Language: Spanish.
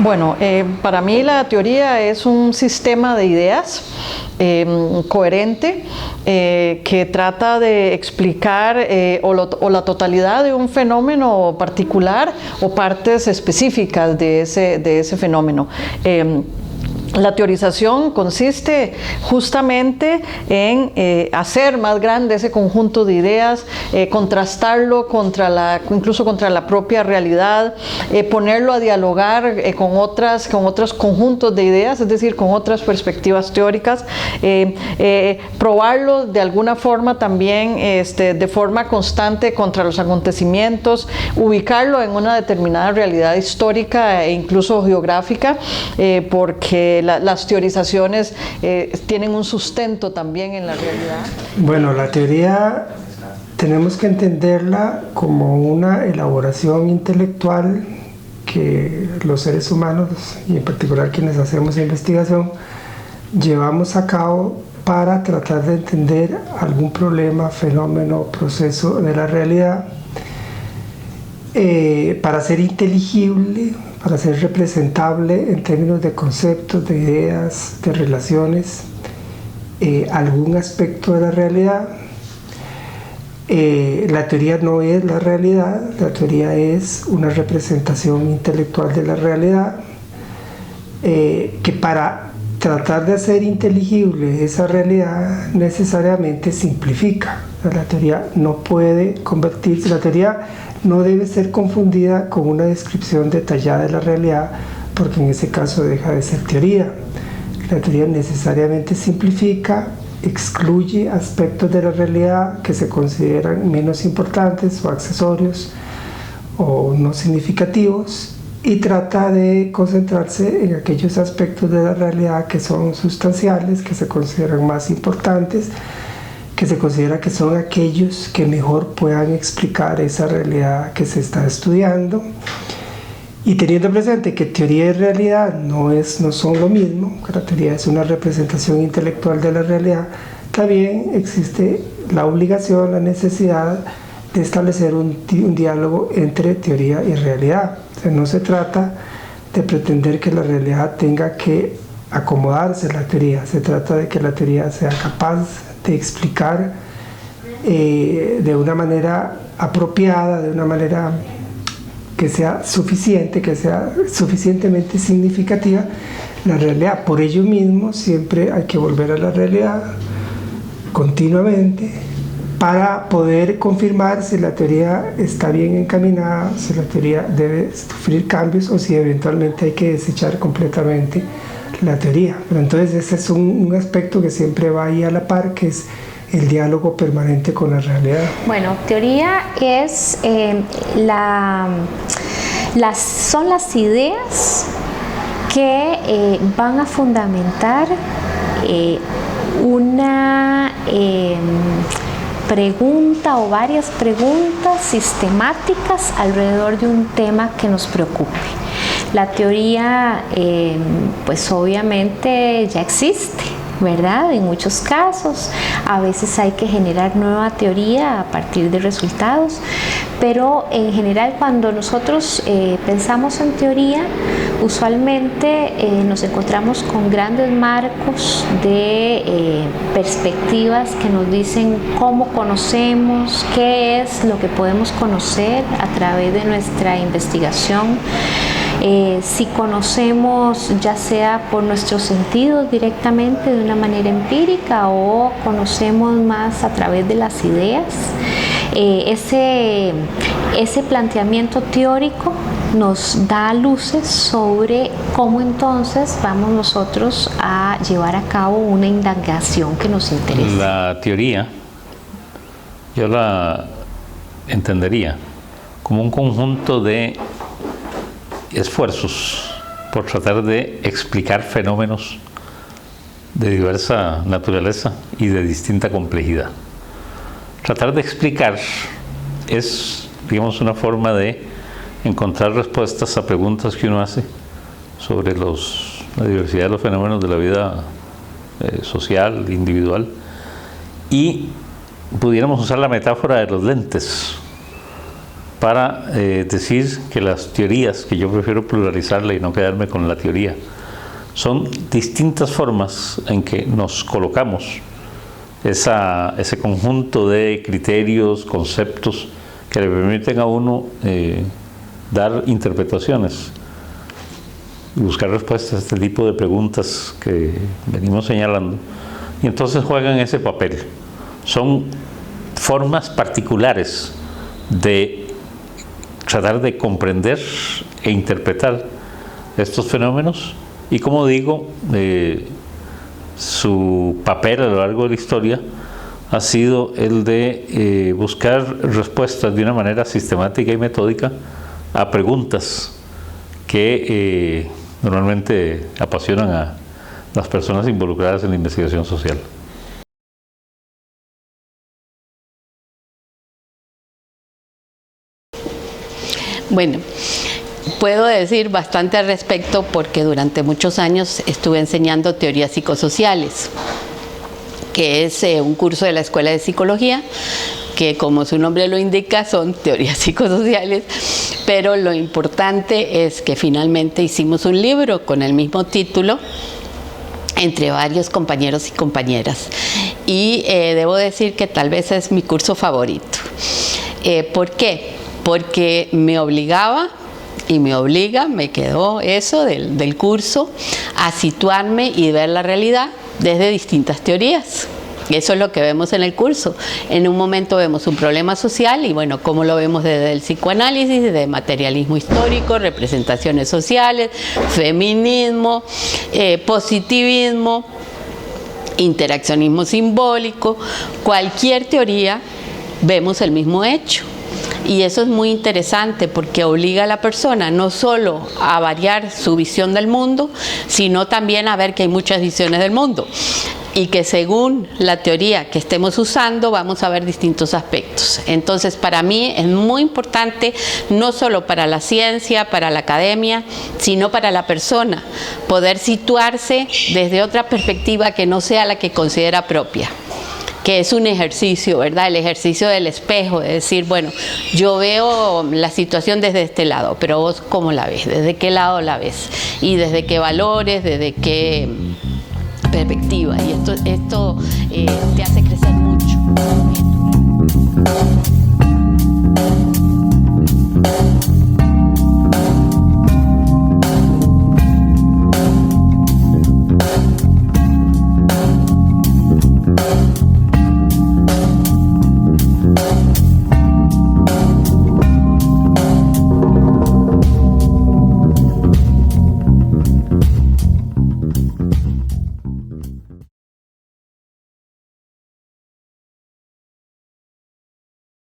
Bueno, para mí la teoría es un sistema de ideas coherente que trata de explicar o la totalidad de un fenómeno particular o partes específicas de ese fenómeno. La teorización consiste justamente en hacer más grande ese conjunto de ideas, contrastarlo incluso contra la propia realidad, ponerlo a dialogar con otros conjuntos de ideas, es decir, con otras perspectivas teóricas, probarlo de alguna forma también de forma constante contra los acontecimientos, ubicarlo en una determinada realidad histórica e incluso geográfica, porque las teorizaciones tienen un sustento también en la realidad. Bueno, la teoría tenemos que entenderla como una elaboración intelectual que los seres humanos, y en particular quienes hacemos investigación, llevamos a cabo para tratar de entender algún problema, fenómeno, proceso de la realidad, para ser inteligible, para ser representable en términos de conceptos, de ideas, de relaciones, algún aspecto de la realidad. La teoría no es la realidad, la teoría es una representación intelectual de la realidad, que para tratar de hacer inteligible esa realidad necesariamente simplifica. La teoría no puede convertirse, la teoría no debe ser confundida con una descripción detallada de la realidad, porque en ese caso deja de ser teoría. La teoría necesariamente simplifica, excluye aspectos de la realidad que se consideran menos importantes o accesorios o no significativos, y trata de concentrarse en aquellos aspectos de la realidad que son sustanciales, que se consideran más importantes, que se considera que son aquellos que mejor puedan explicar esa realidad que se está estudiando. Y teniendo presente que teoría y realidad no son lo mismo, que la teoría es una representación intelectual de la realidad, también existe la obligación, la necesidad de establecer un diálogo entre teoría y realidad. O sea, no se trata de pretender que la realidad tenga que acomodarse a la teoría, se trata de que la teoría sea capaz de explicar de una manera apropiada, de una manera que sea suficiente, que sea suficientemente significativa la realidad. Por ello mismo siempre hay que volver a la realidad continuamente para poder confirmar si la teoría está bien encaminada, si la teoría debe sufrir cambios o si eventualmente hay que desechar completamente la teoría. Pero entonces ese es un aspecto que siempre va ahí a la par, que es el diálogo permanente con la realidad. Bueno, teoría es son las ideas que van a fundamentar una pregunta o varias preguntas sistemáticas alrededor de un tema que nos preocupe. La teoría, pues obviamente ya existe, ¿verdad? En muchos casos, a veces hay que generar nueva teoría a partir de resultados, pero en general cuando nosotros pensamos en teoría, usualmente nos encontramos con grandes marcos de perspectivas que nos dicen cómo conocemos, qué es lo que podemos conocer a través de nuestra investigación. Si conocemos ya sea por nuestros sentidos directamente de una manera empírica o conocemos más a través de las ideas, ese planteamiento teórico nos da luces sobre cómo entonces vamos nosotros a llevar a cabo una indagación que nos interesa. La teoría yo la entendería como un conjunto de esfuerzos por tratar de explicar fenómenos de diversa naturaleza y de distinta complejidad. Tratar de explicar es, digamos, una forma de encontrar respuestas a preguntas que uno hace sobre la diversidad de los fenómenos de la vida social, individual, y pudiéramos usar la metáfora de los lentes. para decir que las teorías, que yo prefiero pluralizarla y no quedarme con la teoría, son distintas formas en que nos colocamos ese conjunto de criterios, conceptos que le permiten a uno dar interpretaciones y buscar respuestas a este tipo de preguntas que venimos señalando, y entonces juegan ese papel. Son formas particulares de tratar de comprender e interpretar estos fenómenos, y como digo, su papel a lo largo de la historia ha sido el de buscar respuestas de una manera sistemática y metódica a preguntas que normalmente apasionan a las personas involucradas en la investigación social. Bueno, puedo decir bastante al respecto porque durante muchos años estuve enseñando teorías psicosociales, que es un curso de la Escuela de Psicología, que como su nombre lo indica son teorías psicosociales, pero lo importante es que finalmente hicimos un libro con el mismo título entre varios compañeros y compañeras, y debo decir que tal vez es mi curso favorito. ¿Por qué? Porque me obligaba y me obliga, me quedó eso del curso, a situarme y ver la realidad desde distintas teorías. Eso es lo que vemos en el curso. En un momento vemos un problema social y bueno, ¿cómo lo vemos desde el psicoanálisis, desde materialismo histórico, representaciones sociales, feminismo, positivismo, interaccionismo simbólico? Cualquier teoría vemos el mismo hecho. Y eso es muy interesante porque obliga a la persona no solo a variar su visión del mundo, sino también a ver que hay muchas visiones del mundo y que según la teoría que estemos usando vamos a ver distintos aspectos. Entonces, para mí es muy importante, no solo para la ciencia, para la academia, sino para la persona, poder situarse desde otra perspectiva que no sea la que considera propia, que es un ejercicio, ¿verdad? El ejercicio del espejo, de decir, bueno, yo veo la situación desde este lado, pero vos ¿cómo la ves? ¿Desde qué lado la ves? Y desde qué valores, desde qué perspectiva. Y esto te hace crecer mucho.